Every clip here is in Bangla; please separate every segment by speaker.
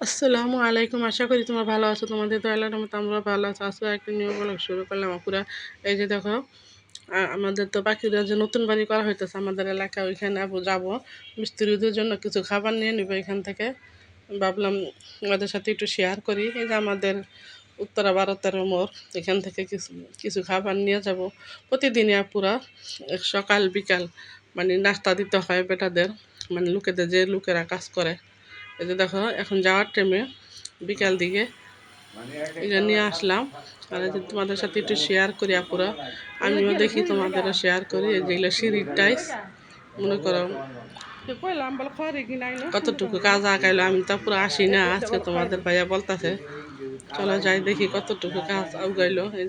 Speaker 1: আসসালামু আলাইকুম। আশা করি তোমরা ভালো আছো। তোমাদের দয়ালের রহমতে আমরা ভালো আছি। আজকে একটা নিউ ব্লগ শুরু করলাম আপুরা। এই যে দেখো, আমাদের তো বাকিরা যে নতুন বাড়ি করা হইতেছে আমাদের এলাকায়, ওইখানে যাবো মিস্ত্রিদের জন্য কিছু খাবার নিয়ে নিবো এখান থেকে। ভাবলাম আমাদের সাথে একটু শেয়ার করি। এই যে আমাদের উত্তরা 12-13 মোড়, এখান থেকে কিছু কিছু খাবার নিয়ে যাব প্রতিদিনই আপুরা। সকাল বিকাল মানে নাস্তা দিতে হয় বেটাদের, মানে লোকেদের, যে লোকেরা কাজ করে। এই যে দেখো, এখন যাওয়ার টাইমে বিকাল দিকে এটা নিয়ে আসলাম। আর এই যে তোমাদের সাথে একটু শেয়ার করি আপুরা, আমিও দেখি তোমাদেরও শেয়ার করি। এই যেগুলো সিঁড়ির টাইস, মনে করো কতটুকু কাজ আগাইলো। আমি তো পুরো আসি না, আজকে তোমাদের ভাইয়া বলতেছে চলো যাই দেখি কতটুকু কাজ আগাইলো। এই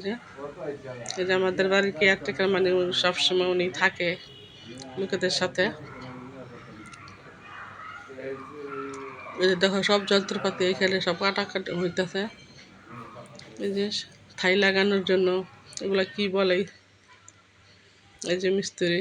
Speaker 1: যে আমাদের বাড়ির কেয়ারটেকার, মানে সবসময় উনি থাকে লোকেদের সাথে। এই যে দেখো, সব যন্ত্রপাতি এখানে সব কাটাকাটি হইতেছে। এই যে থাই লাগানোর জন্য, এগুলা কি বলে, এই যে মিস্ত্রি।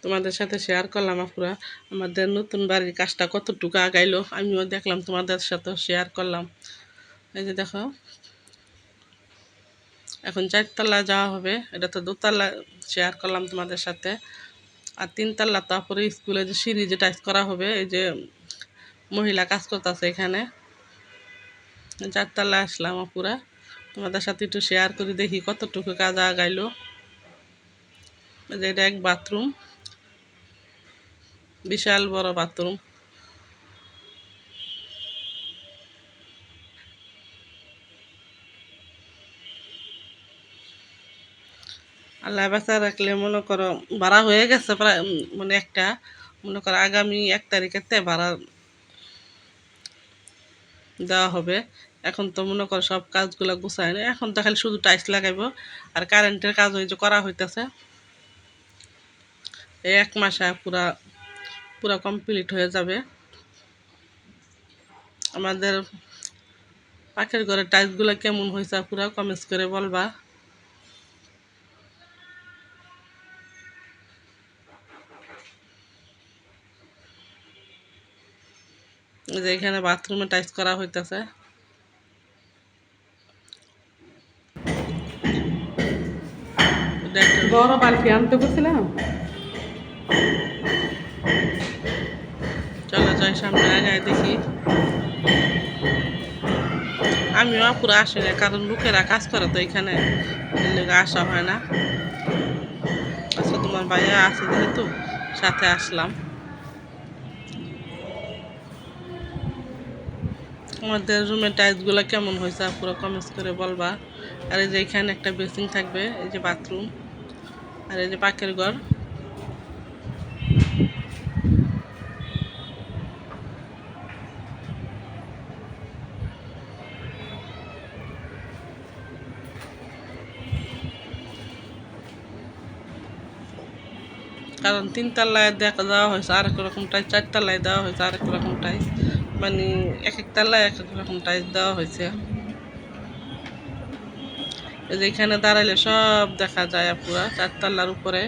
Speaker 1: তোমাদের সাথে শেয়ার করলাম আপুরা আমাদের নতুন বাড়ির কাজটা কতটুকু আগাইলো, আমিও দেখলাম, তোমাদের সাথে শেয়ার করলাম। এই যে দেখো, এখন 4 তলা যাওয়া হবে, এটা তো 2 তলা শেয়ার করলাম তোমাদের সাথে। আর 3 তলা তারপরে স্কুলে যে সিঁড়ি যে টাইস করা হবে, এই যে মহিলা কাজ করতেছে এখানে। 4 তলা আসলাম আপুরা, তোমাদের সাথে একটু শেয়ার করি, দেখি কতটুকু কাজ আগাইলো। এই যে এটা এক বাথরুম, বিশাল বড় বাথরুম। আল্লাহ বাঁচা রাখলে মনে করো ভাড়া হয়ে গেছে প্রায়, মানে একটা, মনে করো আগামী 1 তারিখেতে ভাড়া দেওয়া হবে। এখন তো মনে করো সব কাজগুলো গুছায় না, এখন তো খালি শুধু টাইলস লাগাইবো আর কারেন্টের কাজ ওই যে করা হইতেছে। এই 1 মাসে পুরা পুরা কমপ্লিট হয়ে যাবে। আমাদের পাশের ঘরের টাইলসগুলো কেমন হয়েছে পুরা কমেন্টস করে বলবা। এই যে এখানে বাথরুমে টাইলস করা হইতেছে। বড় বালতি আনতে বলছিলাম, চলো যাই সামনে আগায় দেখি। আমিও পুরো আসি না, কারণ লোকেরা কাজ করে তো এখানে, আসা হয় না। আচ্ছা, তোমার ভাইয়া আছে যেহেতু সাথে আসলাম। আমাদের রুমের টাইলসগুলো কেমন হয়েছে পুরো কমেন্টস করে বলবা। আর এই যে এখানে একটা বেসিং থাকবে, এই যে বাথরুম, আর এই যে পাকের ঘর। কারণ 3 তলায় দেখা দেওয়া হয়েছে আরেক রকম টাইস, 4 তলায় দেওয়া হয়েছে আরেক রকম টাইস, মানে এক এক তলায় এক এক রকম টাইস দেওয়া হয়েছে। এই যে এখানে দাঁড়াইলে সব দেখা যায় পুরা 4 তলার উপরে।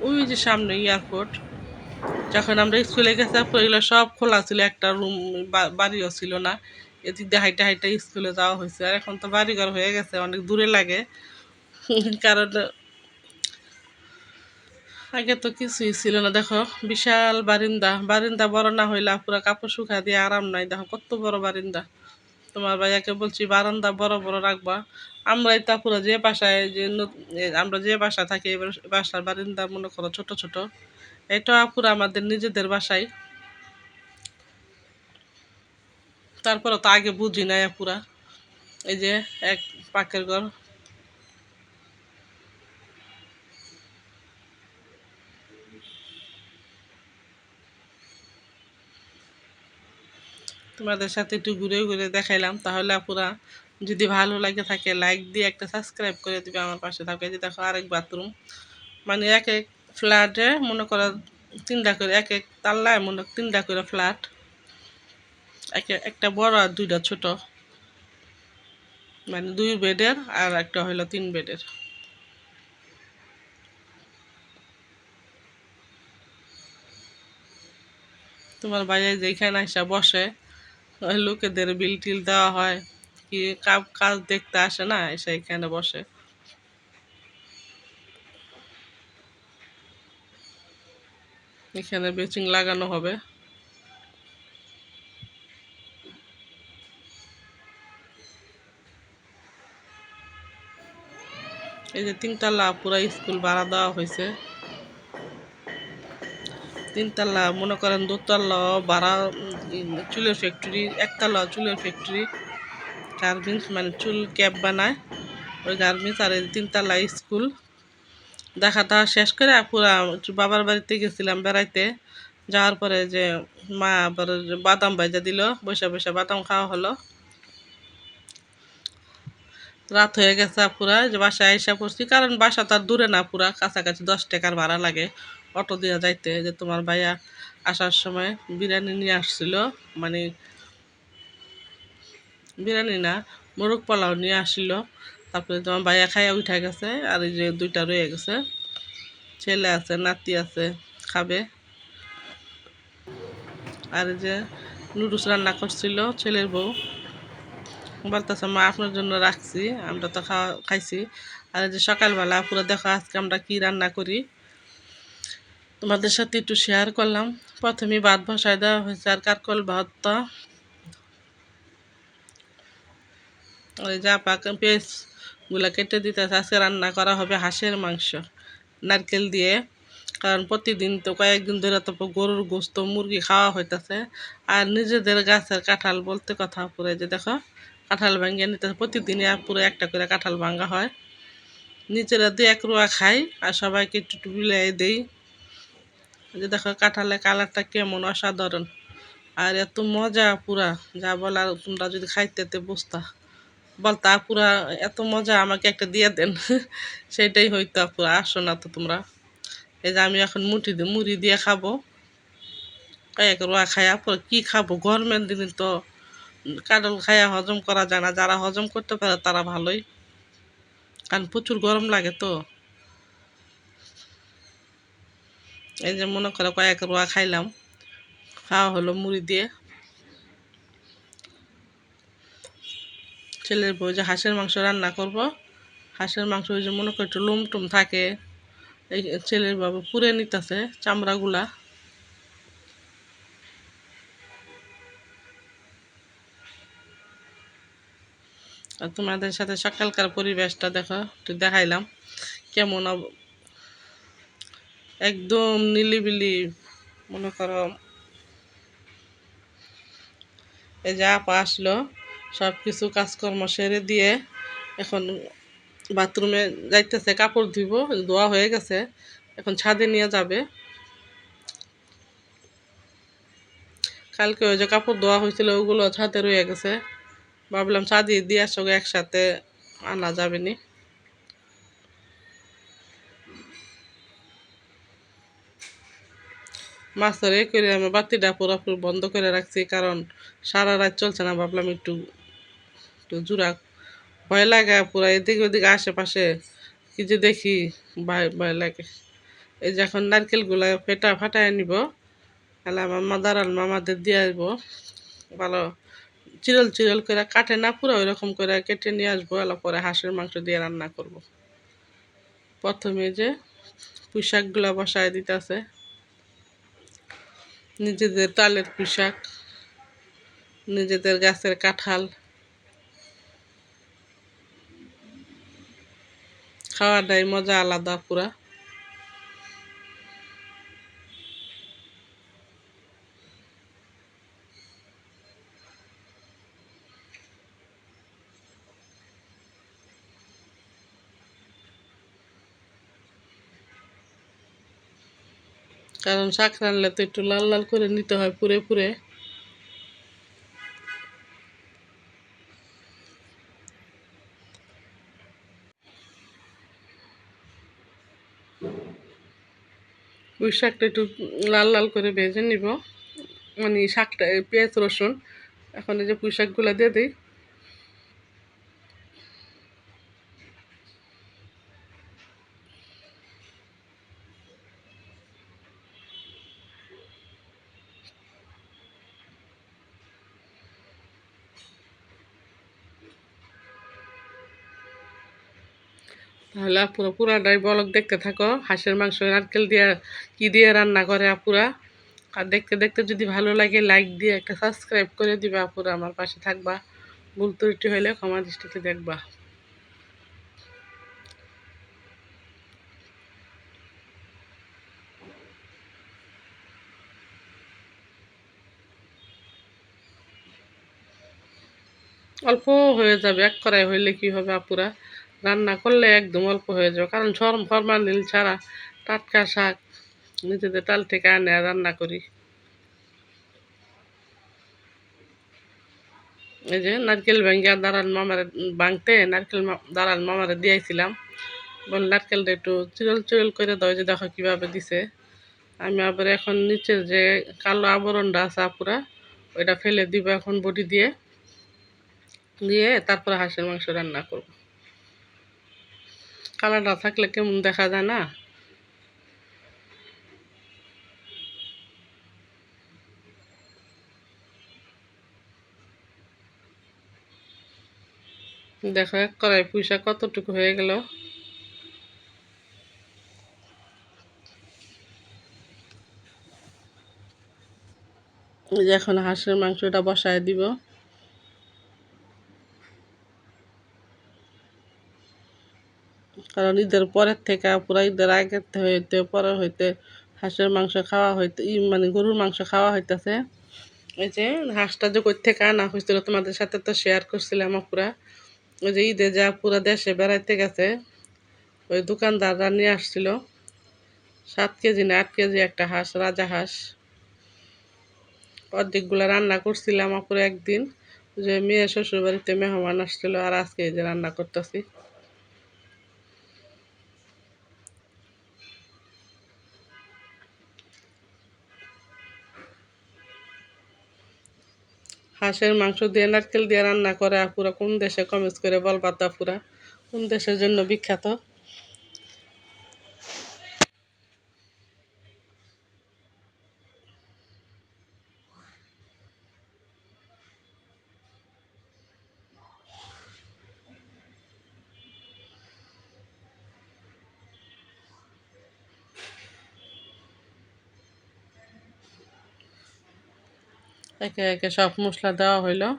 Speaker 1: ওই যে সামনে এয়ারপোর্ট, যখন আমরা স্কুলে গেছি এগুলো সব খোলা ছিল, একটা রুম বাড়িও ছিল না। এদিক দিয়ে হাইটে হাইটে স্কুলে যাওয়া হয়েছে। আর এখন তো বাড়িঘর হয়ে গেছে, অনেক দূরে লাগে। কারণ আগে তো কিছুই ছিল না। দেখো, বিশাল বারিন্দা, বারিন্দা বড় না হইলে পুরো কাপড় শুকা দিয়ে আরাম নাই। দেখো কত বড় বারিন্দা। তোমার ভাইয়াকে বলছি বারান্দা বড় বড় রাখবা। আমরাই তা পুরো যে বাসায় যে আমরা যে বাসা থাকি, এবার বাসার বারিন্দা মনে করো ছোট ছোট। এটা পুরো আমাদের নিজেদের বাসায়, তারপরে তো আগে বুঝি নাই পুরা। এই যে এক পাকের ঘর। তোমাদের সাথে একটু ঘুরে ঘুরে দেখাইলাম। তাহলে আপুরা যদি ভালো লাগে থাকে লাইক দিয়ে একটা সাবস্ক্রাইব করে দিবে, আমার পাশে থাকবে। যে দেখো আরেক বাথরুম, মানে এক এক ফ্ল্যাটে মনে করো 3টা করে, এক এক তাল্লায় মনে 3টা করে ফ্ল্যাট, একটা বড় আর 2টা ছোট, মানে 2 বেডের আর একটা হলো 3 বেডের। তোমার ভাইয়া যেখানে আসা বসে, ওই লোকেদের বিল টিল দেওয়া হয়, কি কাজ দেখতে আসে না, এসে এখানে বসে। এখানে বেচিং লাগানো হবে। এই যে তিনতলা পুরা স্কুল ভাড়া দেওয়া হয়েছে। তিনতলা মনে করেন, দোতলা ভাড়া চুলের ফ্যাক্টরি, একতলা চুলের ফ্যাক্টরি, গার্মেন্টস মানে চুল ক্যাপ বানায় ওই গার্মেন্টস, আর এই তিনতলা স্কুল। দেখাটা শেষ করে পুরা বাবার বাড়িতে গেছিলাম বেড়াইতে। যাওয়ার পরে যে মা আবার বাদাম ভাজা দিল, বসে বসে বাদাম খাওয়া হলো। রাত হয়ে গেছে পুরা, যে বাসায় আইসা পড়ছি, কারণ বাসা তো আর দূরে না, পুরা কাছাকাছি 10 টাকার ভাড়া লাগে অটো দিয়ে যাইতে। যে তোমার ভাইয়া আসার সময় বিরিয়ানি নিয়ে আসছিল, মানে বিরিয়ানি না, মোরগ পোলাও নিয়ে আসছিল। তারপরে তোমার ভাইয়া খাইয়া উঠে গেছে, আর এই যে 2টা রয়ে গেছে, ছেলে আছে নাতি আছে, খাবে। আর এই যে নুডলস রান্না করছিল ছেলের বউ, বলতেছে মা আপনার জন্য রাখছি, আমরা তো খাইছি। আর এই যে সকালবেলা পুরো দেখো আজকে আমরা কি রান্না করি, তোমাদের সাথে একটু শেয়ার করলাম। প্রথমে ভাত বসায় দেওয়া হয়েছে, আর কারকল ভাতটা ওই যা পাক পেঁয়াজ গুলা কেটে দিতেছে। আজকে রান্না করা হবে হাঁসের মাংস নারকেল দিয়ে, কারণ প্রতিদিন তো কয়েকদিন ধরে তো গরুর গোস্ত মুরগি খাওয়া হইতেছে। আর নিজেদের গাছের কাঁঠাল বলতে কথা, পুরে যে দেখো কাঁঠাল ভাঙ্গিয়ে নিতেছে, প্রতিদিনই পুরো একটা করে কাঁঠাল ভাঙ্গা হয়। নিজেরা 2-1 রোয়া খাই, আর সবাইকে একটু একটু বিলাই দেই। যে দেখো কাঁঠালের কালারটা কেমন অসাধারণ, আর এত মজা পুরা, যা বলার, তোমরা যদি খাইতে বুঝতা, বলতা পুরা এত মজা, আমাকে একটা দিয়ে দেন। সেটাই হইতো পুরা। আসো না তো তোমরা। এই যে আমি এখন মুড়ি দিয়ে খাবো, এক রোয়া খায়া পরে কি খাবো, গরমের দিনে তো কাঁঠাল খায়া হজম করা যায় না। যারা হজম করতে পারে তারা ভালোই, কারণ প্রচুর গরম লাগে তো। এই যে মনে করো কয়েক রোয়া খাইলাম, খাওয়া হলো মুড়ি দিয়ে। ছেলের বউ যে হাঁসের মাংস রান্না করব, হাঁসের মাংস ওই যে মনে করো একটু লোম টুম থাকে, এই ছেলের বাবু পুড়ে নিতেছে চামড়াগুলা। আর তোমাদের সাথে সকালকার পরিবেশটা দেখো, একটু দেখাইলাম কেমন একদম নিলিবিলি। মনে করো এই যে আপা আসলো, সব কিছু কাজকর্ম সেরে দিয়ে এখন বাথরুমে যাইতেছে, কাপড় ধুইব, ধোয়া হয়ে গেছে, এখন ছাদে নিয়ে যাবে। কালকে ওই যে কাপড় ধোয়া হয়েছিল ওগুলো ছাদে রয়ে গেছে, ভাবলাম ছাদে দিয়ে আসো, একসাথে আনা যাবে নি। মাছের এই করে আমি বাতিটা পুরোপুরি বন্ধ করে রাখছি, কারণ সারা রাত চলছে না, ভাবলাম একটু একটু জোড়া, ভয় লাগে পুরো এদিকে ওদিকে আশেপাশে কি যে দেখি, ভয় ভয় লাগে। এই যে এখন নারকেলগুলা ফাটায় নিব, তাহলে আমার মাদার মামাদের দিয়ে আসবো, ভালো চিরল চিরল করে কাটে না পুরো, ওই রকম করে কেটে নিয়ে আসবো, এলা পরে হাঁসের মাংস দিয়ে রান্না করব। প্রথমে যে পুঁইশাকগুলা বসায় দিতেছে, নিজেদের তালের পুঁইশাক, নিজেদের গাছের কাঁঠাল, খাওয়াটাই মজা আলাদা পুরা। কারণ শাক রানলে তো একটু লাল লাল করে নিতে হয় পুরে পুরে। পুঁই শাকটা একটু লাল লাল করে ভেজে নিব, মানে শাকটা পেঁয়াজ রসুন। এখন এই যে পুঁই শাকগুলো দিয়ে দিই। তাহলে আপুরা পুরাটাই ব্লগ দেখতে থাকো। হাঁসের মাংস নারকেল দিয়ে কি দিয়ে রান্না করে আপুরা। আর দেখতে দেখতে যদি ভালো লাগে লাইক দিয়ে একটা সাবস্ক্রাইব করে দিবা আপুরা, আমার পাশে থাকবা। ভুল ত্রুটি হলে ক্ষমা দৃষ্টিতে দেখবা। অল্প হয়ে যাবে, এক কড়াই হইলে কি হবে আপুরা, রান্না করলে একদম অল্প হয়ে যাবে, কারণ ফরমালিন ছাড়া টাটকা শাক নিজেদের তাল থেকে আনে আর রান্না করি। এই যে নারকেল ভেঙ্গা দাঁড়ান মামারে ভাঙতে নারকেল দাঁড়ান মামারে দিয়েছিলাম, বল নারকেলটা একটু চিরল চিরল করে দাও, যে দেখো কিভাবে দিছে। আমি আবার এখন নিচের যে কালো আবরণটা আছে আপুরা, ওইটা ফেলে দিব এখন বটি দিয়ে, দিয়ে তারপরে হাঁসের মাংস রান্না করব। কালারটা থাকলে কেমন দেখা যায় না। দেখো এক কড়াই পুঁইশাক কতটুকু হয়ে গেল। এই যে এখন হাঁসের মাংসটা বসায় দিব। কারণ ঈদের পরের থেকে পুরো ঈদের আগের হইতে পরে হইতে হাঁসের মাংস খাওয়া হইতে মানে গরুর মাংস খাওয়া হইতেছে। এই যে হাঁসটা যে কই থেকে আনা হয়েছিল তোমাদের সাথে তো শেয়ার করছিলাম পুরা। ওই যে ঈদে যা পুরা দেশে বেড়াইতে গেছে, ওই দোকানদাররা নিয়ে আসছিল 7 কেজি না 8 কেজি একটা হাঁস, রাজা হাঁস। অর্ধেকগুলো রান্না করছিলাম আপুরে একদিন, যে মেয়ে শ্বশুর বাড়িতে মেহমান আসছিল, আর আজকে এই যে রান্না করতেছি। হাঁসের মাংস দিয়ে নারকেল দিয়ে রান্না করে আপুরা কোন দেশে কমেন্টস করে বলবা তো আপুরা, কোন দেশের জন্য বিখ্যাত। একে একে সব মশলা দেওয়া হইলো,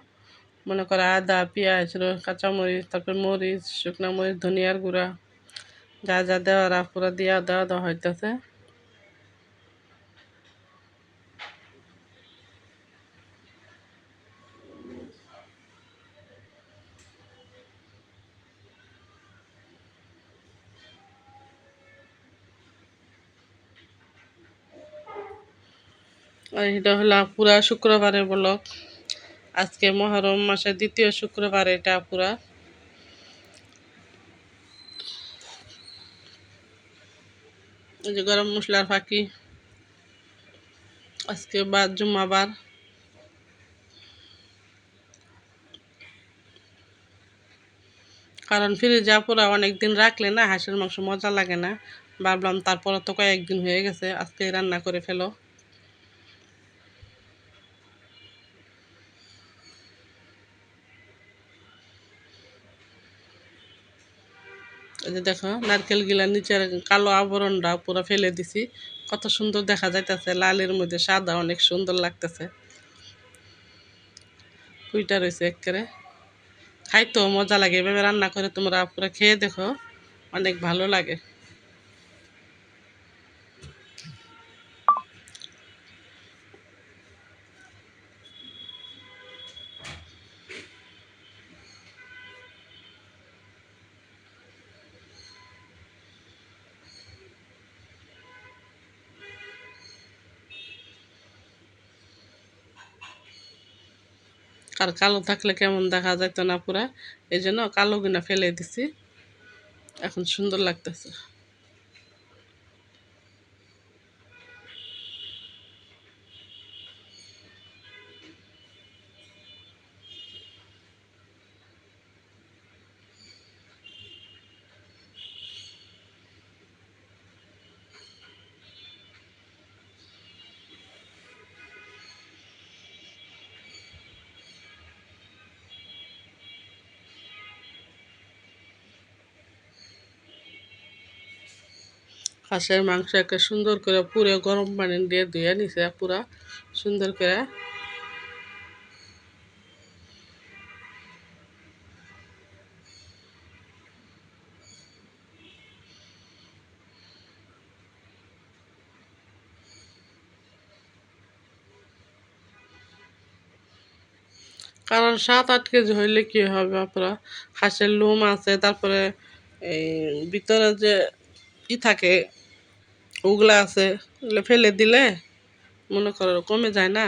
Speaker 1: মনে করে আদা পেঁয়াজ কাঁচামরিচ, তারপর মরিচ, শুকনো মরিচ, ধনিয়ার গুঁড়া, যা যা দেওয়ার আপুরা দিয়া দেওয়া দেওয়া হইতেছে। আর এটা হলো পুরা শুক্রবারের ব্লগ। আজকে মহরম মাসের দ্বিতীয় শুক্রবার এটা পুরা। এই যে গরম মশলার ফাঁকি, আজকে জুম্মাবার। কারণ ফ্রিজে আপুরা অনেকদিন রাখলে না হাঁসের মাংস মজা লাগে না, ভাবলাম তারপরে তো কয়েকদিন হয়ে গেছে আজকে রান্না করে ফেলো। এই যে দেখো নারকেল গিলার নিচের কালো আবরণটা পুরো ফেলে দিছি, কত সুন্দর দেখা যাইতেছে, লালের মধ্যে সাদা, অনেক সুন্দর লাগতেছে। কুইটা রয়েছে একেবারে, খাইতেও মজা লাগে, এভাবে রান্না করে তোমরা পুরো খেয়ে দেখো, অনেক ভালো লাগে। আর কালো থাকলে কেমন দেখা যাইতো না পুরা, এই জন্য কালো গুনা ফেলে দিছি, এখন সুন্দর লাগতেছে। হাঁসের মাংস একটা সুন্দর করে পুরো গরম পানি দিয়ে ধুয়ে নিছে পুরা সুন্দর করে। কারণ 7-8 কেজি হইলে কি হবে আপনারা, হাঁসের লোম আছে, তারপরে এই ভিতরে যে থাকে ওগুলা আছে, ওগুলো ফেলে দিলে মনে করো কমে যায় না।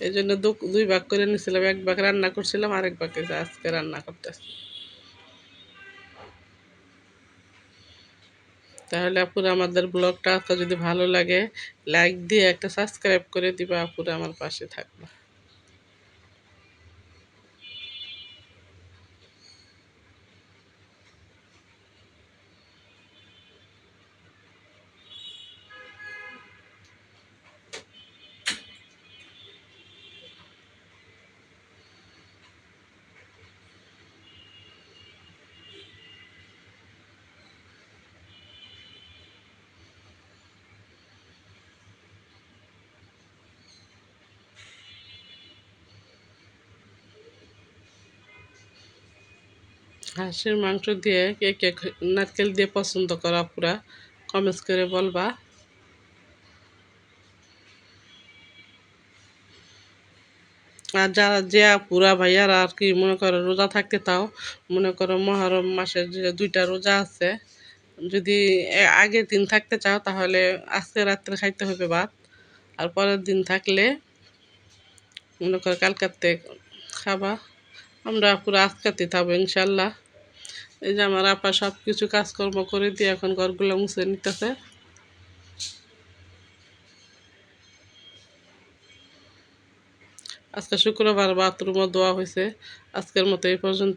Speaker 1: এই জন্য 2 ভাগ করে নিয়েছিলাম, 1 ভাগ রান্না করছিলাম, আরেক ভাগ আজকে রান্না করতেছি। তাহলে আপুরা আমাদের ব্লগটা যদি ভালো লাগে লাইক দিয়ে একটা সাবস্ক্রাইব করে দিবা, আপুরা আমার পাশে থাকবা। হাঁসের মাংস দিয়ে কে কে নারকেল দিয়ে পছন্দ করা আপুরা কমেন্টস করে বলবা। আর যারা যে আপুরা ভাইয়ারা আর কি মনে করো রোজা থাকতে, তাও মনে করো মহরম মাসের যে 2টা রোজা আছে, যদি আগের দিন থাকতে চাও তাহলে আজকে রাত্রে খাইতে হবে ভাত, আর পরের দিন থাকলে মনে করো কালকাতে খাবা। আমরা পুরো আজকাতে থাকবো ইনশাল্লাহ। এই যে আমার আপা সব কিছু কাজকর্ম করে দিয়ে এখন ঘরগুলো মুছে নিতেছে। আজকে শুক্রবার বাথরুমও ধোয়া হয়েছে। আজকের মতো এই পর্যন্ত।